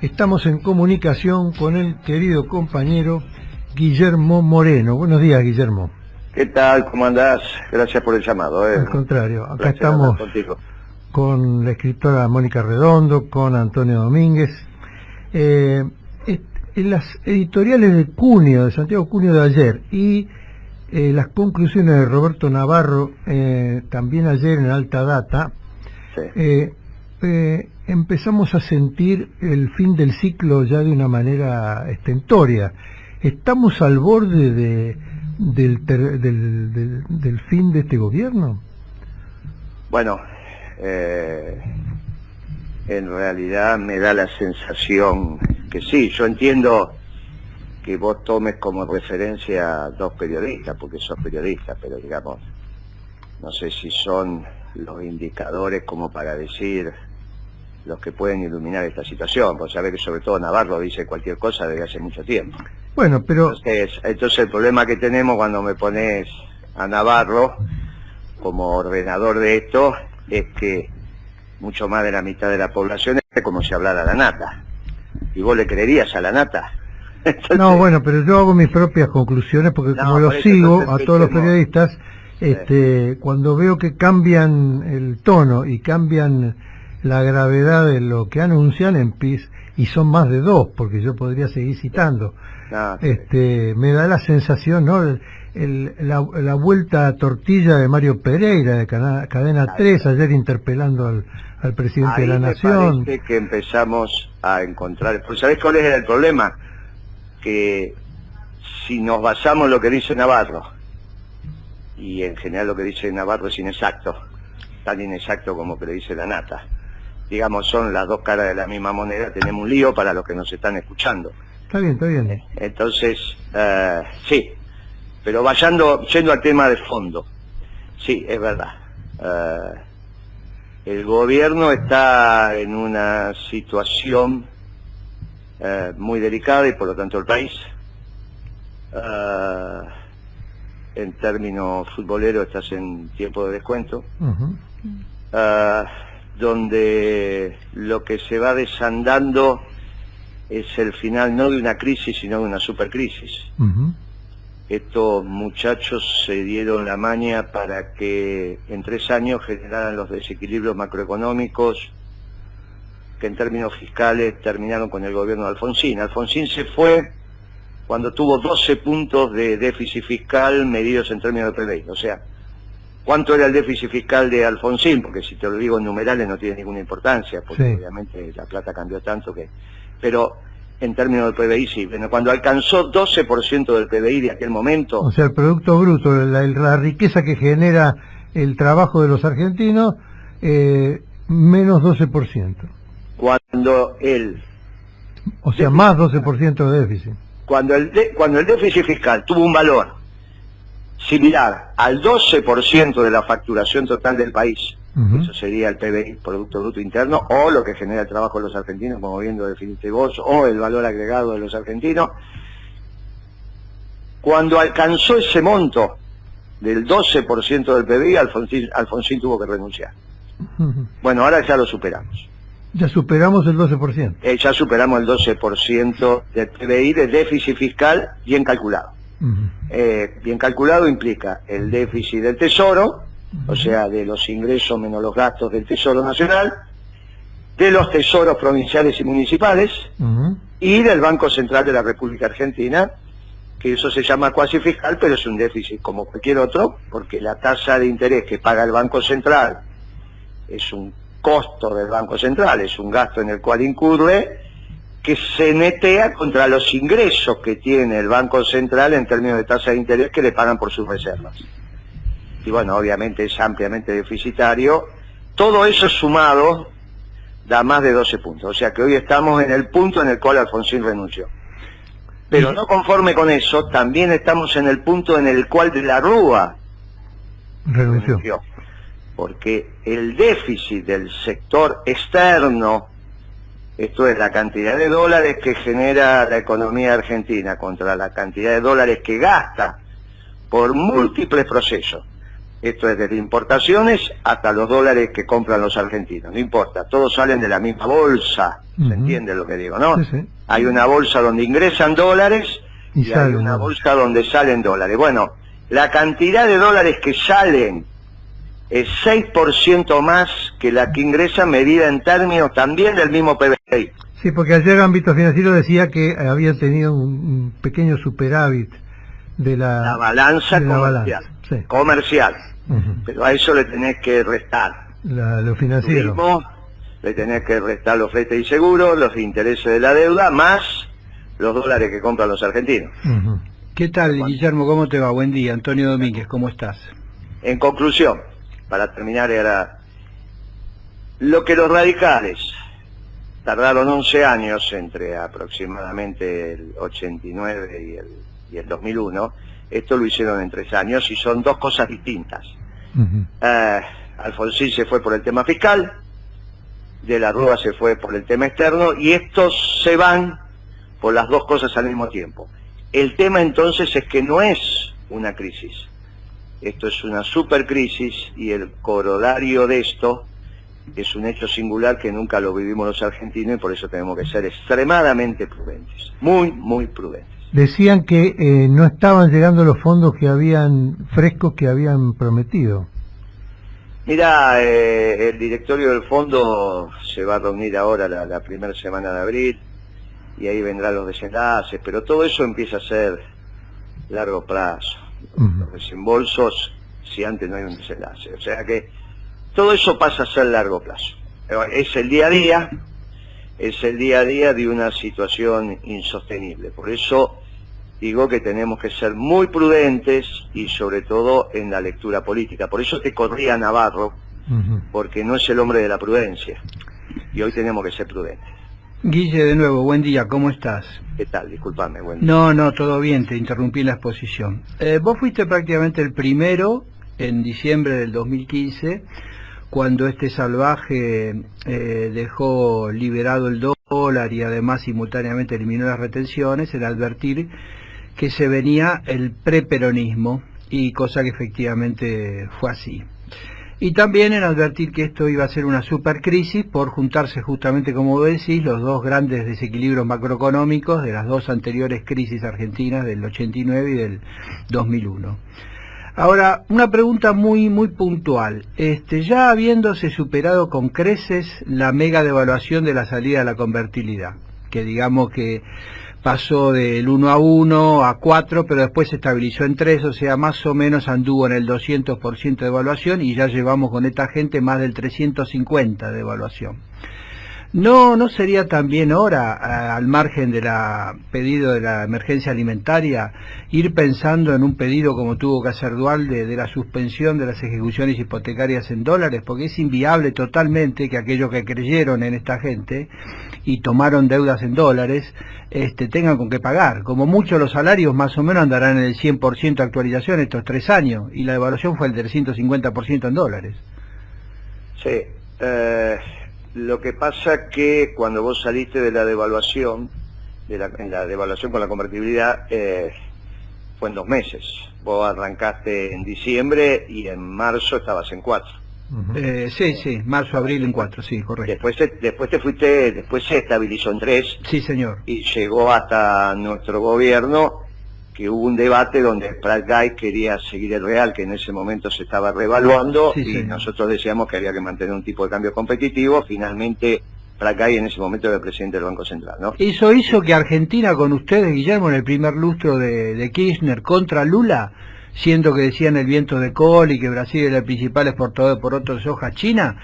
Estamos en comunicación con el querido compañero Guillermo Moreno. Buenos días, Guillermo. ¿Qué tal? ¿Cómo andás? Gracias por el llamado. Al contrario, acá estamos con la escritora Mónica Redondo, con Antonio Domínguez. En las editoriales de Cuneo, de Santiago Cuneo de ayer, y las conclusiones de Roberto Navarro, también ayer en Alta Data, sí. Empezamos a sentir el fin del ciclo ya de una manera estentórea. ¿Estamos al borde del fin de este gobierno? Bueno, en realidad me da la sensación que sí. Yo entiendo que vos tomes como referencia a dos periodistas, porque sos periodista, pero digamos, no sé si son los indicadores como para decir los que pueden iluminar esta situación. Vos sabés que sobre todo Navarro dice cualquier cosa desde hace mucho tiempo. Bueno, pero... Entonces el problema que tenemos cuando me pones a Navarro como ordenador de esto es que mucho más de la mitad de la población es como si hablara la nata. ¿Y vos le creerías a la nata? Entonces, no, bueno, pero yo hago mis propias conclusiones porque como los sigo a todos los periodistas, cuando veo que cambian el tono y cambian la gravedad de lo que anuncian en PIS, y son más de dos, porque yo podría seguir citando, me da la sensación, ¿no? La vuelta a tortilla de Mario Pereira, de Cadena 3, ayer interpelando al presidente de la Nación. Parece que empezamos a encontrar... Pues ¿sabés cuál es el problema? Que si nos basamos en lo que dice Navarro, y en general lo que dice Navarro es inexacto, tan inexacto como que le dice la nata, digamos, son las dos caras de la misma moneda, tenemos un lío para los que nos están escuchando. Está bien, está bien. Entonces, sí, pero yendo al tema de fondo, sí, es verdad. El gobierno está en una situación muy delicada y por lo tanto el país, en términos futboleros estás en tiempo de descuento, donde lo que se va desandando es el final no de una crisis sino de una supercrisis. Estos muchachos se dieron la maña para que en 3 años generaran los desequilibrios macroeconómicos que en términos fiscales terminaron con el gobierno de Alfonsín. Alfonsín se fue cuando tuvo 12 puntos de déficit fiscal medidos en términos de PBI. O sea, ¿cuánto era el déficit fiscal de Alfonsín? Porque si te lo digo en numerales no tiene ninguna importancia, porque sí, obviamente la plata cambió tanto que... Pero en términos del PBI sí. Bueno, cuando alcanzó 12% del PBI de aquel momento... O sea, el Producto Bruto, la riqueza que genera el trabajo de los argentinos, menos 12%. Cuando el... O sea, más 12% de déficit. Cuando el déficit fiscal tuvo un valor similar al 12% de la facturación total del país, eso sería el PBI, Producto Bruto Interno, o lo que genera el trabajo de los argentinos, como bien lo definiste vos, o el valor agregado de los argentinos. Cuando alcanzó ese monto del 12% del PBI, Alfonsín tuvo que renunciar. Bueno, ahora ya lo superamos. Ya superamos el 12%. Ya superamos el 12% del PBI de déficit fiscal bien calculado. Bien calculado implica el déficit del Tesoro, o sea, de los ingresos menos los gastos del Tesoro Nacional, de los tesoros provinciales y municipales, y del Banco Central de la República Argentina, que eso se llama cuasi fiscal, pero es un déficit como cualquier otro, porque la tasa de interés que paga el Banco Central es un costo del Banco Central, es un gasto en el cual incurre, que se netea contra los ingresos que tiene el Banco Central en términos de tasa de interés que le pagan por sus reservas. Y bueno, obviamente es ampliamente deficitario. Todo eso sumado da más de 12 puntos. O sea que hoy estamos en el punto en el cual Alfonsín renunció. Pero no conforme con eso, también estamos en el punto en el cual de la Rúa renunció. Porque el déficit del sector externo, esto es la cantidad de dólares que genera la economía argentina contra la cantidad de dólares que gasta por múltiples procesos Esto es desde importaciones hasta los dólares que compran los argentinos, no importa, todos salen de la misma bolsa, ¿se entiende lo que digo, no? Sí. Hay una bolsa donde ingresan dólares y hay una bolsa donde salen dólares. Bueno, la cantidad de dólares que salen es 6% más que la que ingresa, medida en términos también del mismo PBI. Sí, porque ayer Ámbito Financiero decía que había tenido un pequeño superávit de la balanza comercial. Sí. Comercial. Pero a eso le tenés que restar lo financiero. Turismo, le tenés que restar los fletes y seguros, los intereses de la deuda, más los dólares que compran los argentinos. ¿Qué tal, Guillermo? ¿Cómo te va? Buen día. Antonio Domínguez, ¿cómo estás? En conclusión, para terminar, era lo que los radicales tardaron 11 años, entre aproximadamente el 89 y el 2001, esto lo hicieron en 3 años y son dos cosas distintas. Alfonsín se fue por el tema fiscal, De la Rúa se fue por el tema externo, y estos se van por las dos cosas al mismo tiempo. El tema entonces es que no es una crisis, esto es una supercrisis, y el corolario de esto es un hecho singular que nunca lo vivimos los argentinos, y por eso tenemos que ser extremadamente prudentes, muy prudentes. Decían que no estaban llegando los fondos frescos que habían prometido. Mirá, el directorio del fondo se va a reunir ahora la primera semana de abril, y ahí vendrán los desenlaces, pero todo eso empieza a ser largo plazo. Los desembolsos, si antes no hay un desenlace. O sea que todo eso pasa a ser largo plazo. Es el día a día, de una situación insostenible. Por eso digo que tenemos que ser muy prudentes, y sobre todo en la lectura política. Por eso te corría Navarro, porque no es el hombre de la prudencia, y hoy tenemos que ser prudentes. Guille, de nuevo, buen día, ¿cómo estás? ¿Qué tal? Disculpame, buen día. No, todo bien, te interrumpí en la exposición. Vos fuiste prácticamente el primero, en diciembre del 2015, cuando este salvaje dejó liberado el dólar y además simultáneamente eliminó las retenciones, en advertir que se venía el preperonismo, y cosa que efectivamente fue así. Y también en advertir que esto iba a ser una supercrisis por juntarse justamente, como vos decís, los dos grandes desequilibrios macroeconómicos de las dos anteriores crisis argentinas, del 89 y del 2001. Ahora, una pregunta muy puntual. Ya habiéndose superado con creces la mega devaluación de la salida de la convertibilidad, que digamos que pasó del 1 a 1 a 4, pero después se estabilizó en 3, o sea, más o menos anduvo en el 200% de evaluación, y ya llevamos con esta gente más del 350% de evaluación. ¿No sería también hora, al margen de pedido de la emergencia alimentaria, ir pensando en un pedido como tuvo que hacer Duhalde de la suspensión de las ejecuciones hipotecarias en dólares? Porque es inviable totalmente que aquellos que creyeron en esta gente y tomaron deudas en dólares tengan con qué pagar. Como mucho, los salarios más o menos andarán en el 100% de actualización estos 3 años, y la devaluación fue el 350% en dólares. Sí, lo que pasa que cuando vos saliste de la devaluación, en la devaluación con la convertibilidad, fue en 2 meses. Vos arrancaste en diciembre y en marzo estabas en 4. Sí, marzo, abril en 4, sí, correcto. Después se estabilizó en 3. Sí, señor. Y llegó hasta nuestro gobierno, que hubo un debate donde Prat Gay quería seguir el real, que en ese momento se estaba revaluando, sí, y señor, nosotros decíamos que había que mantener un tipo de cambio competitivo. Finalmente Prat Gay en ese momento era el presidente del Banco Central, ¿no? Eso hizo que Argentina, con ustedes, Guillermo, en el primer lustro de Kirchner contra Lula, siendo que decían el viento de cola y que Brasil era el principal exportador de porotos de soja a China,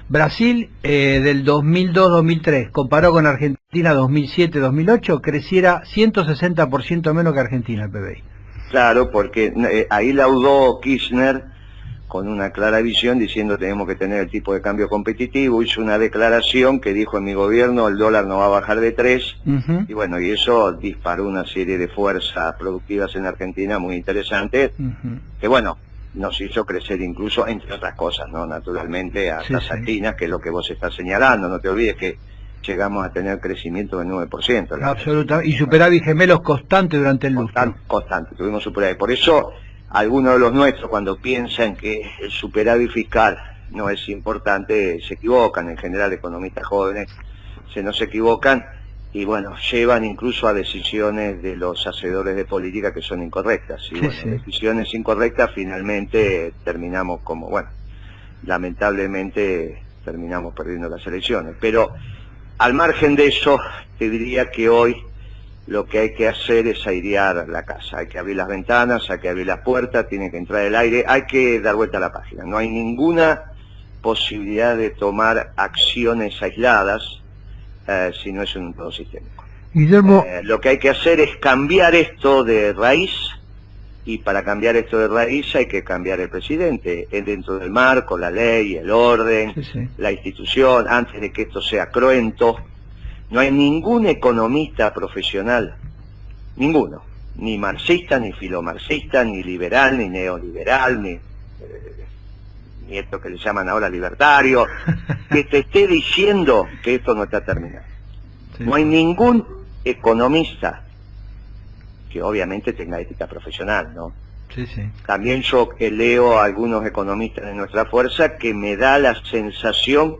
Brasil del 2002-2003, comparado con Argentina 2007-2008, creciera 160% menos que Argentina el PBI. Claro, porque ahí laudó Kirchner con una clara visión, diciendo tenemos que tener el tipo de cambio competitivo. Hizo una declaración que dijo: en mi gobierno el dólar no va a bajar de 3, y bueno, y eso disparó una serie de fuerzas productivas en Argentina muy interesantes, que bueno, nos hizo crecer incluso, entre otras cosas, ¿no? Naturalmente, a tasas altas, que es lo que vos estás señalando. No te olvides que llegamos a tener crecimiento del 9%. Absolutamente, y superávit gemelos constante durante el lustro. Constante, tuvimos superávit. Por eso algunos de los nuestros, cuando piensan que el superávit fiscal no es importante, se equivocan. En general, economistas jóvenes se nos equivocan y bueno, llevan incluso a decisiones de los hacedores de política que son incorrectas. Y bueno, decisiones incorrectas finalmente terminamos como, bueno, lamentablemente terminamos perdiendo las elecciones. Pero al margen de eso, te diría que hoy lo que hay que hacer es airear la casa. Hay que abrir las ventanas, hay que abrir las puertas, tiene que entrar el aire, hay que dar vuelta a la página. No hay ninguna posibilidad de tomar acciones aisladas si no es un todo sistémico. Guillermo, lo que hay que hacer es cambiar esto de raíz, y para cambiar esto de raíz hay que cambiar el presidente, dentro del marco, la ley, el orden, la institución, antes de que esto sea cruento. No hay ningún economista profesional, ninguno, ni marxista, ni filomarxista, ni liberal, ni neoliberal, ni esto que le llaman ahora libertario, que te esté diciendo que esto no está terminado. No hay ningún economista que obviamente tenga ética profesional, ¿no? También yo leo a algunos economistas de nuestra fuerza que me da la sensación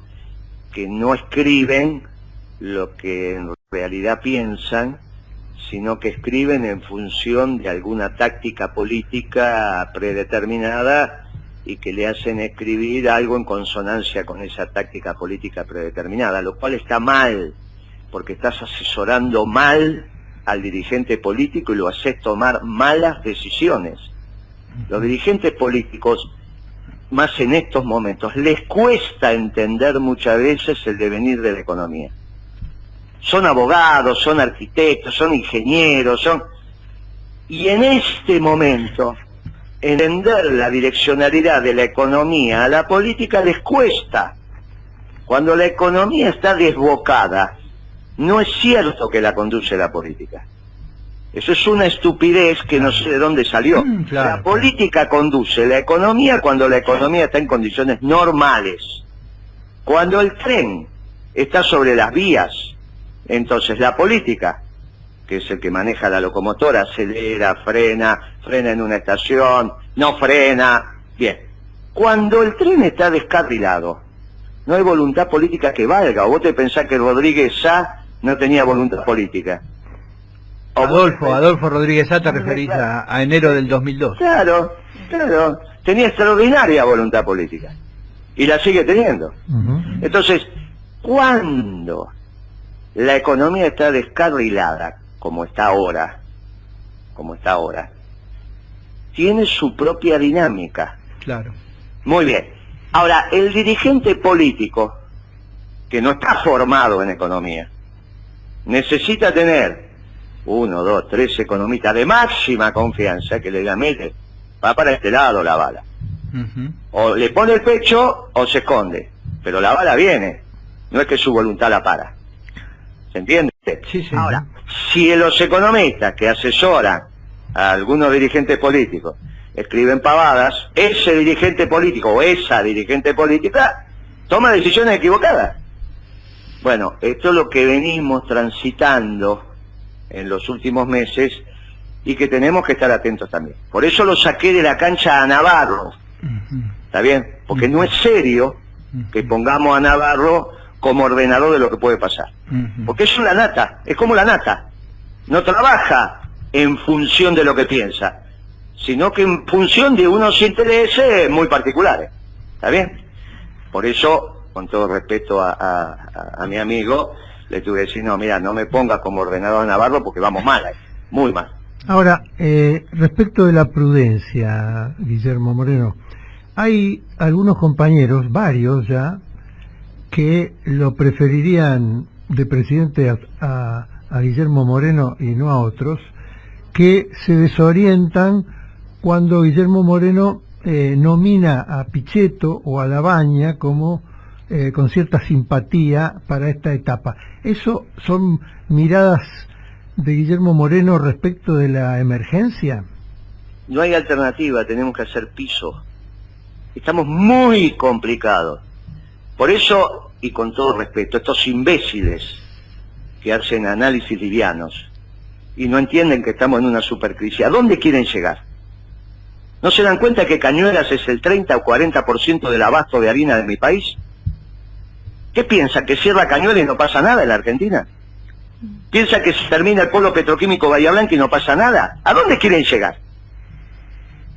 que no escriben lo que en realidad piensan, sino que escriben en función de alguna táctica política predeterminada y que le hacen escribir algo en consonancia con esa táctica política predeterminada, lo cual está mal, porque estás asesorando mal al dirigente político y lo haces tomar malas decisiones. Los dirigentes políticos, más en estos momentos, les cuesta entender muchas veces el devenir de la economía. Son abogados, son arquitectos, son ingenieros, y en este momento entender la direccionalidad de la economía a la política les cuesta. Cuando la economía está desbocada, no es cierto que la conduce la política. Eso es una estupidez que no sé de dónde salió. La política conduce la economía cuando la economía está en condiciones normales. Cuando el tren está sobre las vías, entonces la política, que es el que maneja la locomotora, acelera, frena en una estación, no frena. Bien, cuando el tren está descarrilado, no hay voluntad política que valga. ¿O vos te pensás que Rodríguez Sá no tenía voluntad política? Adolfo Rodríguez Sá, te referís a enero del 2002. Claro, tenía extraordinaria voluntad política y la sigue teniendo. Entonces, cuando la economía está descarrilada, como está ahora, tiene su propia dinámica. Claro. Muy bien. Ahora, el dirigente político, que no está formado en economía, necesita tener 1, 2, 3 economistas de máxima confianza que le digan, mire, va para este lado la bala. O le pone el pecho o se esconde, pero la bala viene, no es que su voluntad la para. ¿Se entiende? Ahora, si los economistas que asesoran a algunos dirigentes políticos escriben pavadas, ese dirigente político o esa dirigente política toma decisiones equivocadas. Bueno, esto es lo que venimos transitando en los últimos meses y que tenemos que estar atentos también. Por eso lo saqué de la cancha a Navarro. ¿Está bien? Porque no es serio que pongamos a Navarro como ordenador de lo que puede pasar. Porque es una nata, es como la nata. No trabaja en función de lo que piensa, sino que en función de unos intereses muy particulares. ¿Está bien? Por eso, con todo respeto a mi amigo, le tuve que decir, no, mira, no me pongas como ordenador a Navarro porque vamos mal, muy mal. Ahora, respecto de la prudencia, Guillermo Moreno, hay algunos compañeros, varios ya, que lo preferirían de presidente a Guillermo Moreno y no a otros, que se desorientan cuando Guillermo Moreno nomina a Pichetto o a Labaña como con cierta simpatía para esta etapa. ¿Eso son miradas de Guillermo Moreno respecto de la emergencia? No hay alternativa, tenemos que hacer piso. Estamos muy complicados. Por eso, y con todo respeto, estos imbéciles que hacen análisis livianos y no entienden que estamos en una supercrisis, ¿a dónde quieren llegar? ¿No se dan cuenta que Cañuelas es el 30 o 40% del abasto de harina de mi país? ¿Qué piensa? ¿Que cierra Cañuelas y no pasa nada en la Argentina? ¿Piensa que se termina el polo petroquímico Bahía Blanca y no pasa nada? ¿A dónde quieren llegar?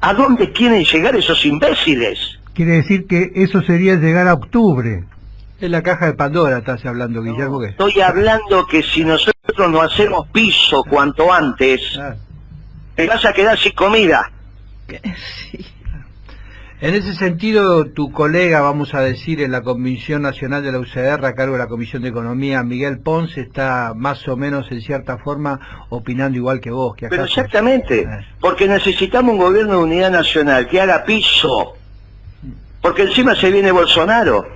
¿A dónde quieren llegar esos imbéciles? Quiere decir que eso sería llegar a octubre. Es la caja de Pandora, estás hablando, Guillermo. No, estoy hablando que si nosotros no hacemos piso cuanto antes, te vas a quedar sin comida. Sí. En ese sentido, tu colega, vamos a decir, en la Convención Nacional de la UCR, a cargo de la Comisión de Economía, Miguel Ponce, está más o menos, en cierta forma, opinando igual que vos. Que Pero exactamente, porque necesitamos un gobierno de unidad nacional que haga piso, porque encima se viene Bolsonaro.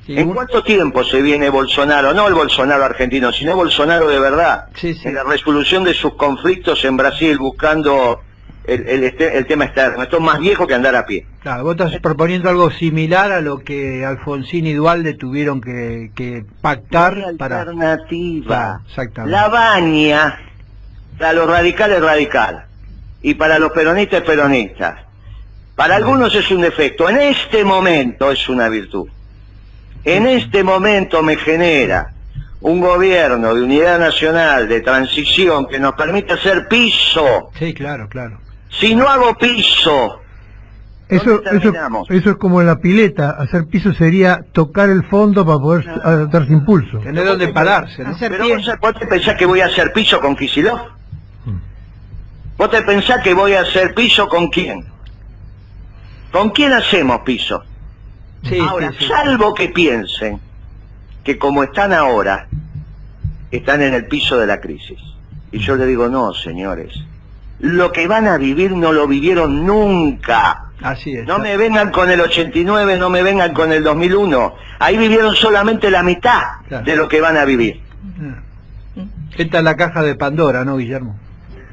Sí, ¿en cuánto tiempo se viene Bolsonaro? No el Bolsonaro argentino, sino Bolsonaro de verdad, en la resolución de sus conflictos en Brasil, buscando el tema externo. Esto es más viejo que andar a pie. Claro, vos estás proponiendo algo similar a lo que Alfonsín y Duhalde tuvieron que pactar para... Alternativa. Exactamente. La baña, para los radicales radical, y para los peronistas peronistas. Para algunos es un defecto, en este momento es una virtud. En este momento me genera un gobierno de unidad nacional, de transición, que nos permite hacer piso. Sí, claro, claro. Si no hago piso, eso es como en la pileta, hacer piso sería tocar el fondo para poder darse impulso. Tener donde pararse, ¿no? Pero vos te pensás que voy a hacer piso con Kicillof. ¿Vos te pensás que voy a hacer piso con quién? ¿Con quién hacemos piso? Sí, ahora, sí. Salvo que piensen que como están ahora, están en el piso de la crisis. Y yo le digo, no, señores, lo que van a vivir no lo vivieron nunca. Así es. No me vengan con el 89, no me vengan con el 2001. Ahí vivieron solamente la mitad de lo que van a vivir. Esta es la caja de Pandora, ¿no, Guillermo?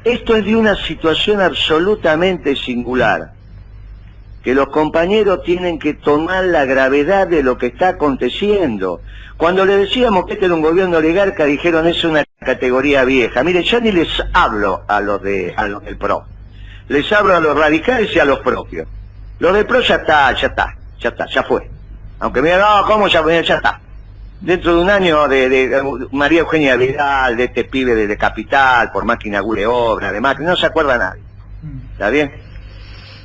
Esto es de una situación absolutamente singular, que los compañeros tienen que tomar la gravedad de lo que está aconteciendo. Cuando le decíamos que este era un gobierno oligarca, dijeron es una categoría vieja. Mire, ya ni les hablo a los del PRO. Les hablo a los radicales y a los propios. Los del PRO ya fue. Aunque me digan, no, ¿cómo ya está? Dentro de un año de María Eugenia Vidal, de este pibe de Capital, por más que inaugure obra, de Macri, no se acuerda nadie. ¿Está bien?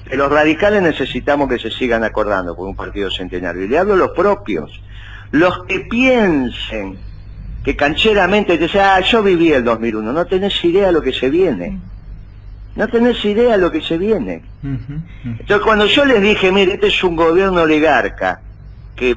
De los radicales necesitamos que se sigan acordando por un partido centenario. Y le hablo a los propios. Los que piensen que cancheramente te dicen, yo viví el 2001, no tenés idea de lo que se viene. No tenés idea de lo que se viene. Entonces cuando yo les dije, mire, este es un gobierno oligarca que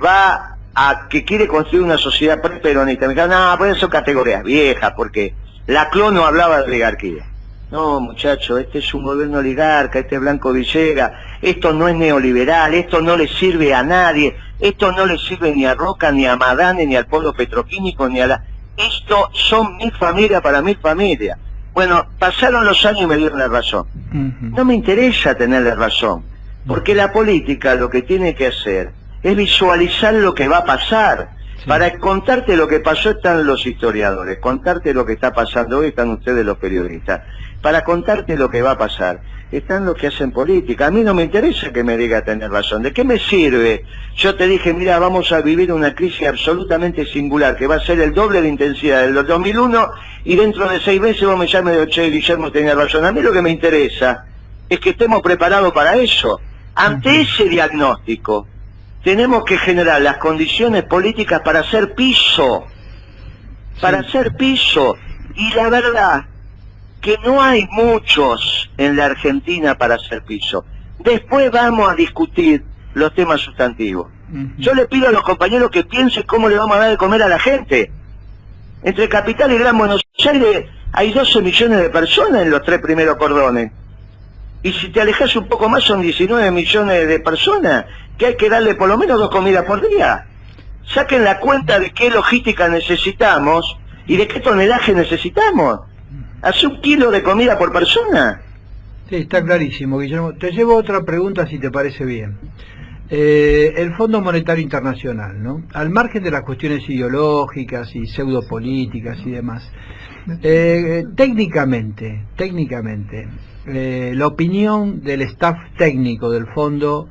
que quiere construir una sociedad pre-peronista, me dijeron, no, pues eso categorías viejas, porque la CLO no hablaba de oligarquía. No, muchacho, este es un gobierno oligarca, este es Blanco Villegas, esto no es neoliberal, esto no le sirve a nadie, esto no le sirve ni a Roca, ni a Madane, ni al polo petroquímico, ni a la... Esto son mi familia para mi familia. Bueno, pasaron los años y me dieron la razón. No me interesa tenerle razón, porque la política lo que tiene que hacer es visualizar lo que va a pasar. Para contarte lo que pasó están los historiadores, contarte lo que está pasando hoy están ustedes los periodistas. Para contarte lo que va a pasar están los que hacen política. A mí no me interesa que me diga tener razón. ¿De qué me sirve? Yo te dije, mira, vamos a vivir una crisis absolutamente singular, que va a ser el doble de intensidad del 2001, y dentro de 6 meses vos me llames y digo, che, Guillermo tenía razón. A mí lo que me interesa es que estemos preparados para eso. Ante ese diagnóstico, tenemos que generar las condiciones políticas para hacer piso. Para hacer piso. Y la verdad que no hay muchos en la Argentina para hacer piso. Después vamos a discutir los temas sustantivos. Yo le pido a los compañeros que piensen cómo le vamos a dar de comer a la gente. Entre Capital y Gran Buenos Aires hay 12 millones de personas en los 3 primeros cordones. Y si te alejas un poco más son 19 millones de personas, que hay que darle por lo menos 2 comidas por día. Saquen la cuenta de qué logística necesitamos y de qué tonelaje necesitamos. ¿Hace 1 kilo de comida por persona? Sí, está clarísimo, Guillermo. Te llevo otra pregunta si te parece bien. El Fondo Monetario Internacional, ¿no? Al margen de las cuestiones ideológicas y pseudopolíticas y demás, técnicamente, la opinión del staff técnico del fondo,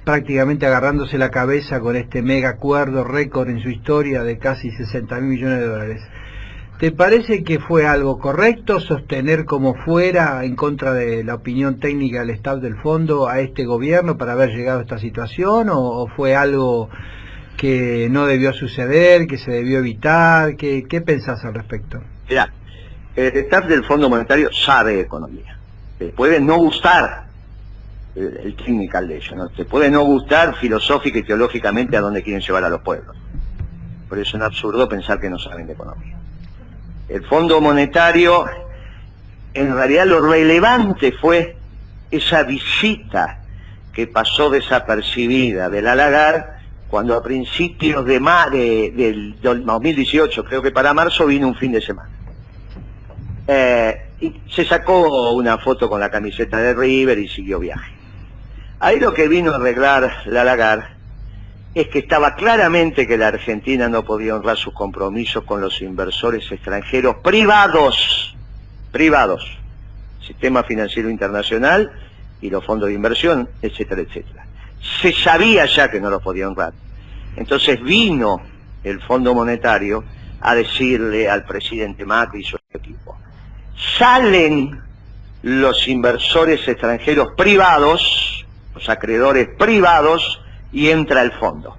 prácticamente agarrándose la cabeza con este mega acuerdo récord en su historia de casi 60.000 millones de dólares. ¿Te parece que fue algo correcto sostener como fuera, en contra de la opinión técnica del staff del fondo, a este gobierno para haber llegado a esta situación, o fue algo que no debió suceder, que se debió evitar? ¿Qué pensás al respecto? Mirá, el staff del Fondo Monetario sabe economía. Te puede no gustar el technical de ello, ¿no? Te puede no gustar filosófica y teológicamente a dónde quieren llevar a los pueblos. Por eso es un absurdo pensar que no saben de economía. El Fondo Monetario, en realidad lo relevante fue esa visita que pasó desapercibida de la Lagarde, cuando a principios del 2018, creo que para marzo, vino un fin de semana. Y se sacó una foto con la camiseta de River y siguió viaje. Ahí lo que vino a arreglar la Lagarde es que estaba claramente que la Argentina no podía honrar sus compromisos con los inversores extranjeros privados, Sistema Financiero Internacional y los fondos de inversión, etcétera, etcétera. Se sabía ya que no los podía honrar. Entonces vino el Fondo Monetario a decirle al presidente Macri y su equipo: salen los inversores extranjeros privados, los acreedores privados, y entra el fondo.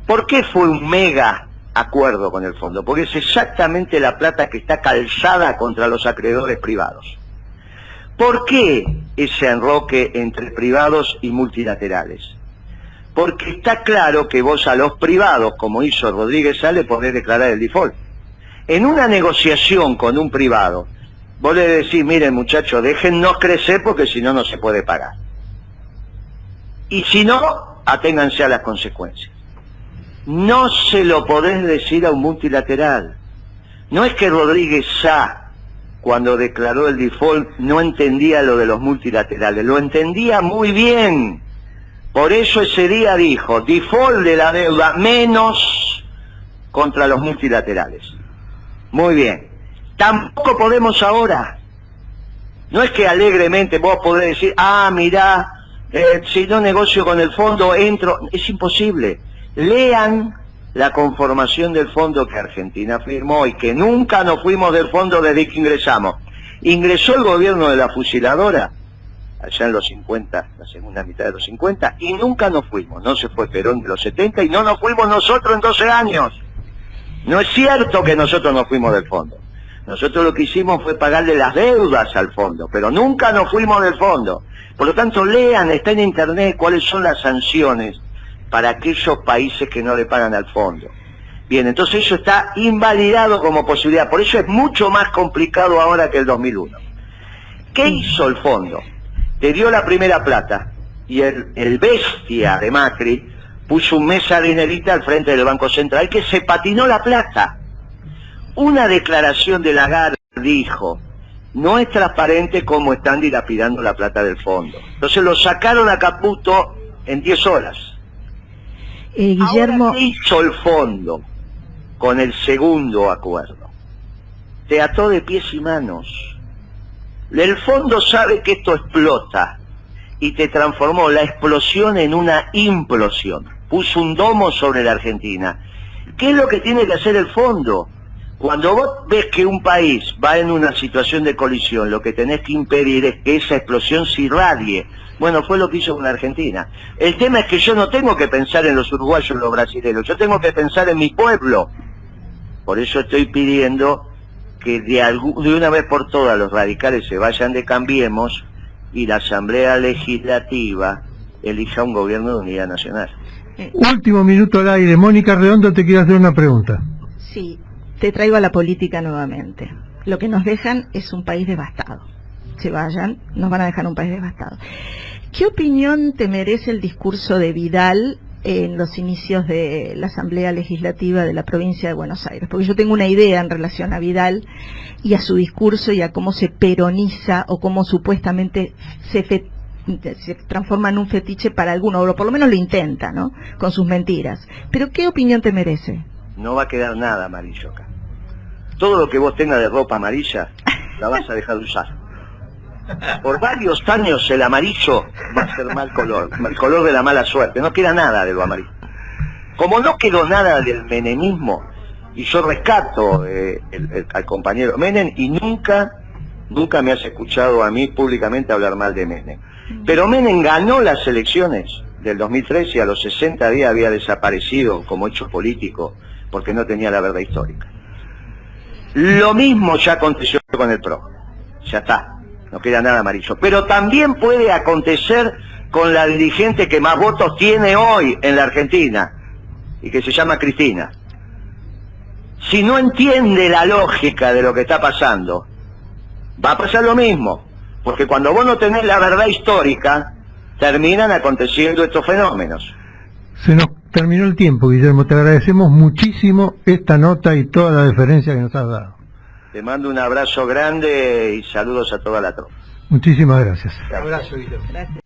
¿Por qué fue un mega acuerdo con el fondo? Porque es exactamente la plata que está calzada contra los acreedores privados. ¿Por qué ese enroque entre privados y multilaterales? Porque está claro que vos a los privados, como hizo Rodríguez Sá, le podés declarar el default. En una negociación con un privado, vos le decís: miren muchachos, déjennos crecer porque si no, no se puede pagar. Y si no, aténganse a las consecuencias. No se lo podés decir a un multilateral. No es que Rodríguez Sá, cuando declaró el default, no entendía lo de los multilaterales, lo entendía muy bien. Por eso ese día dijo: default de la deuda menos contra los multilaterales. Muy bien. Tampoco podemos ahora. No es que alegremente vos podés decir: ah, mirá, si no negocio con el fondo, entro. Es imposible. Lean la conformación del fondo que Argentina firmó y que nunca nos fuimos del fondo desde que ingresamos. Ingresó el gobierno de la fusiladora, allá en los 50, la segunda mitad de los 50, y nunca nos fuimos. No se fue Perón de los 70 y no nos fuimos nosotros en 12 años. No es cierto que nosotros nos fuimos del fondo. Nosotros lo que hicimos fue pagarle las deudas al fondo, pero nunca nos fuimos del fondo. Por lo tanto, lean, está en internet, cuáles son las sanciones para aquellos países que no le pagan al fondo. Bien, entonces eso está invalidado como posibilidad. Por eso es mucho más complicado ahora que el 2001. ¿Qué hizo el fondo? Te dio la primera plata y el bestia de Macri puso un mesa dinerita al frente del Banco Central que se patinó la plata. Una declaración de Lagarde dijo: no es transparente cómo están dilapidando la plata del fondo. Entonces lo sacaron a Caputo en 10 horas. Guillermo... Ahora, ¿qué hizo el fondo con el segundo acuerdo? Te ató de pies y manos. El fondo sabe que esto explota y te transformó la explosión en una implosión. Puso un domo sobre la Argentina. ¿Qué es lo que tiene que hacer el fondo? Cuando vos ves que un país va en una situación de colisión, lo que tenés que impedir es que esa explosión se irradie. Bueno, fue lo que hizo con la Argentina. El tema es que yo no tengo que pensar en los uruguayos o los brasileños, yo tengo que pensar en mi pueblo. Por eso estoy pidiendo que de una vez por todas los radicales se vayan de Cambiemos y la Asamblea Legislativa elija un gobierno de unidad nacional. Último minuto al aire. Mónica Redondo te quiere hacer una pregunta. Sí, te traigo a la política nuevamente. Lo que nos dejan es un país devastado. Se vayan, nos van a dejar un país devastado. ¿Qué opinión te merece el discurso de Vidal en los inicios de la Asamblea Legislativa de la provincia de Buenos Aires? Porque yo tengo una idea en relación a Vidal y a su discurso y a cómo se peroniza o cómo supuestamente se transforma en un fetiche para algunos, o por lo menos lo intenta, ¿no? Con sus mentiras. Pero ¿qué opinión te merece? No va a quedar nada amarillo acá. Todo lo que vos tengas de ropa amarilla, la vas a dejar de usar. Por varios años el amarillo va a ser mal color, el color de la mala suerte, no queda nada de lo amarillo. Como no quedó nada del menemismo, y yo rescato al compañero Menem, y nunca me has escuchado a mí públicamente hablar mal de Menem. Pero Menem ganó las elecciones del 2013 y a los 60 días había desaparecido como hecho político porque no tenía la verdad histórica. Lo mismo ya aconteció con el PRO. Ya está, no queda nada amarillo. Pero también puede acontecer con la dirigente que más votos tiene hoy en la Argentina y que se llama Cristina. Si no entiende la lógica de lo que está pasando, va a pasar lo mismo, porque cuando vos no tenés la verdad histórica, terminan aconteciendo estos fenómenos. Se nos terminó el tiempo, Guillermo, te agradecemos muchísimo esta nota y toda la deferencia que nos has dado. Te mando un abrazo grande y saludos a toda la tropa. Muchísimas gracias. Un abrazo, Guillermo. Gracias.